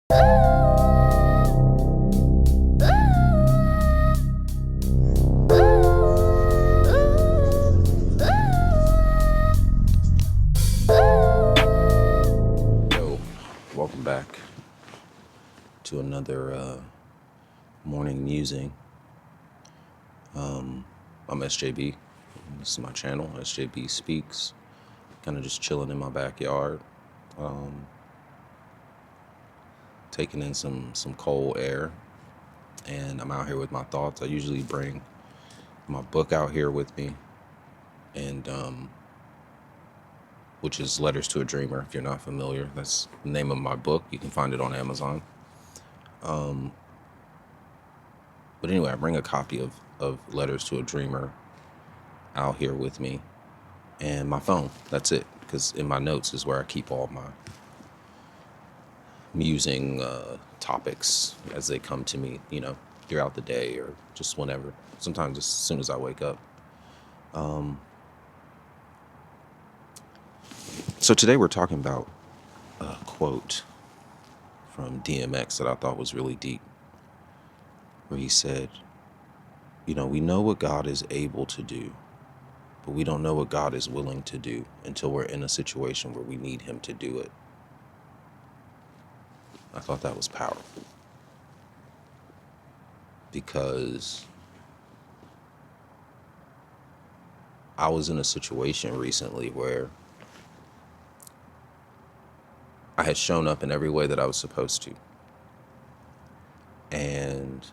Yo, welcome back to another morning musing. I'm SJB. This is my channel, SJB Speaks. Kind of just chilling in my backyard, taking in some cold air, and I'm out here with my thoughts. I usually bring my book out here with me, and which is Letters to a Dreamer. If you're not familiar, that's the name of my book. You can find it on Amazon. But anyway, I bring a copy of Letters to a Dreamer out here with me, and my phone. That's it, because in my notes is where I keep all my musing topics as they come to me, throughout the day or just whenever. Sometimes as soon as I wake up. So today we're talking about a quote from DMX that I thought was really deep, where he said, we know what God is able to do, but we don't know what God is willing to do until we're in a situation where we need him to do it. I thought that was powerful, because I was in a situation recently where I had shown up in every way that I was supposed to. And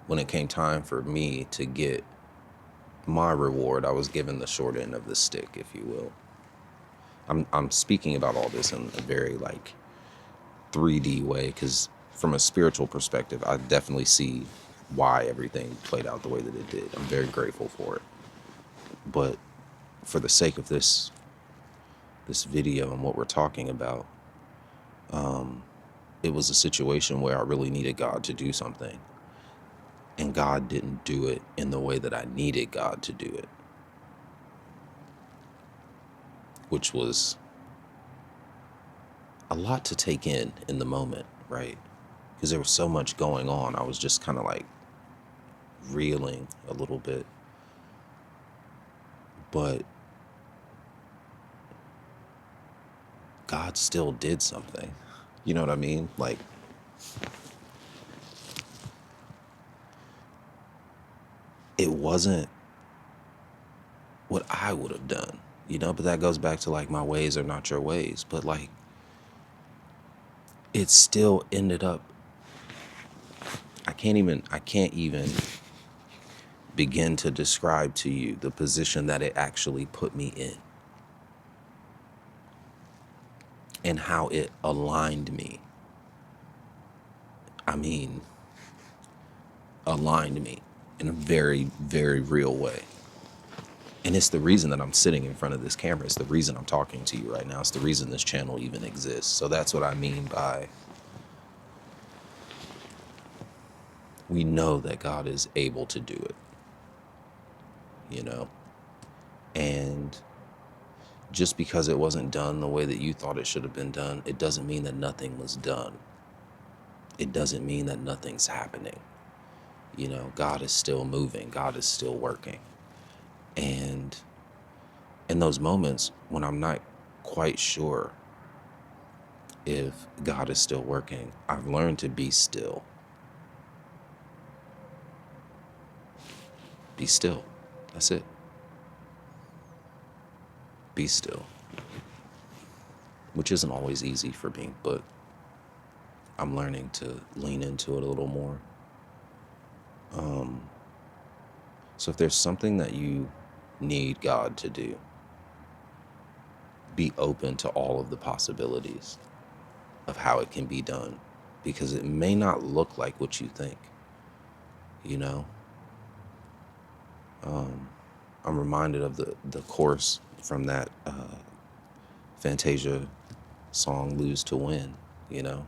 when it came time for me to get my reward, I was given the short end of the stick, if you will. I'm speaking about all this in a very 3D way, because from a spiritual perspective, I definitely see why everything played out the way that it did. I'm very grateful for it. But for the sake of this video and what we're talking about, it was a situation where I really needed God to do something, and God didn't do it in the way that I needed God to do it, which was a lot to take in the moment, right? Because there was so much going on. I was just kind of reeling a little bit. But God still did something. You know what I mean? It wasn't what I would have done, but that goes back to my ways are not your ways. But it still ended up, I can't even begin to describe to you the position that it actually put me in, and how it aligned me. Aligned me in a very, very real way. And it's the reason that I'm sitting in front of this camera. It's the reason I'm talking to you right now. It's the reason this channel even exists. So that's what I mean by, we know that God is able to do it, and just because it wasn't done the way that you thought it should have been done, it doesn't mean that nothing was done. It doesn't mean that nothing's happening. God is still moving. God is still working. And in those moments when I'm not quite sure if God is still working, I've learned to be still. Be still. That's it. Be still. Which isn't always easy for me, but I'm learning to lean into it a little more. So if there's something that you need God to do, be open to all of the possibilities of how it can be done, because it may not look like what you think. I'm reminded of the chorus from that Fantasia song, Lose to Win.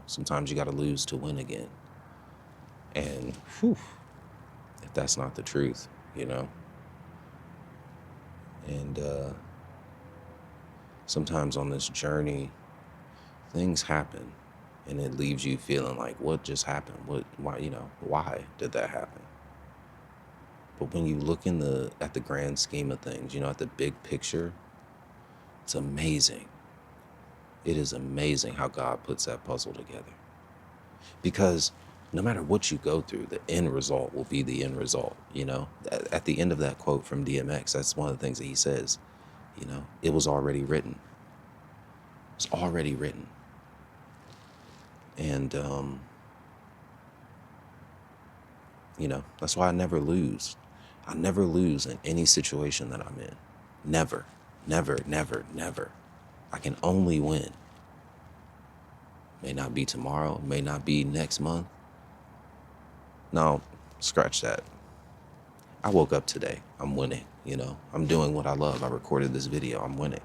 Sometimes you got to lose to win again. And if that's not the truth, and sometimes on this journey, things happen, and it leaves you feeling like, what just happened? Why did that happen? But when you look at the grand scheme of things, at the big picture, it's amazing. It is amazing how God puts that puzzle together. Because no matter what you go through, the end result will be the end result. At the end of that quote from DMX, that's one of the things that he says. It was already written. It's already written. And that's why I never lose. I never lose in any situation that I'm in. Never, never, never, never. I can only win. May not be tomorrow, may not be next month. No, scratch that. I woke up today. I'm winning, I'm doing what I love. I recorded this video. I'm winning.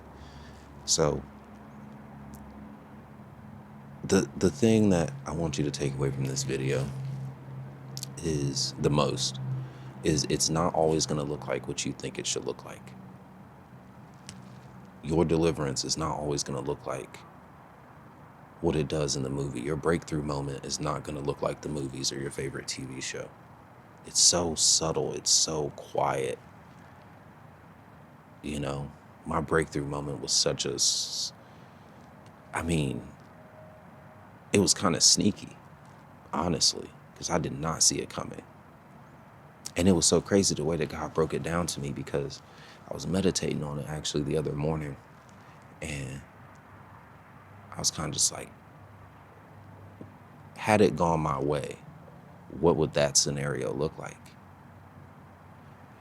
So the thing that I want you to take away from this video is it's not always going to look like what you think it should look like. Your deliverance is not always going to look like what it does in the movie. Your breakthrough moment is not going to look like the movies or your favorite TV show. It's so subtle. It's so quiet. My breakthrough moment was it was kind of sneaky, honestly, because I did not see it coming. And it was so crazy the way that God broke it down to me, because I was meditating on it actually the other morning, and I was kind of just like, had it gone my way, what would that scenario look like?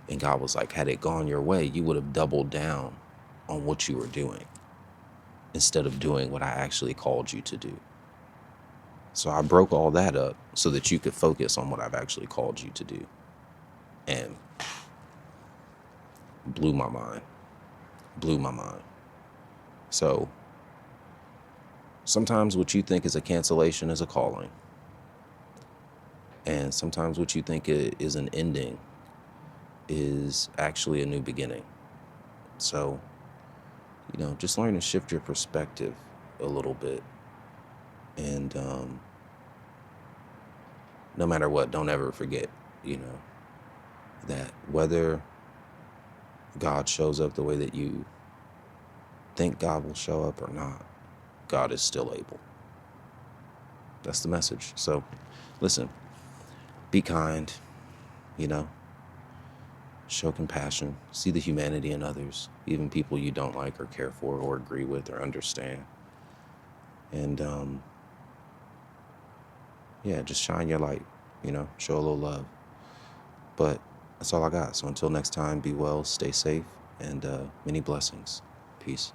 And God was like, had it gone your way, you would have doubled down on what you were doing instead of doing what I actually called you to do. So I broke all that up so that you could focus on what I've actually called you to do. And blew my mind. So sometimes what you think is a cancellation is a calling. And sometimes what you think is an ending is actually a new beginning. So, just learn to shift your perspective a little bit. And no matter what, don't ever forget, that whether God shows up the way that you think God will show up or not, God is still able. That's the message. So listen, be kind, show compassion, see the humanity in others, even people you don't like or care for or agree with or understand. And just shine your light, show a little love. But that's all I got. So until next time, be well, stay safe, and many blessings. Peace.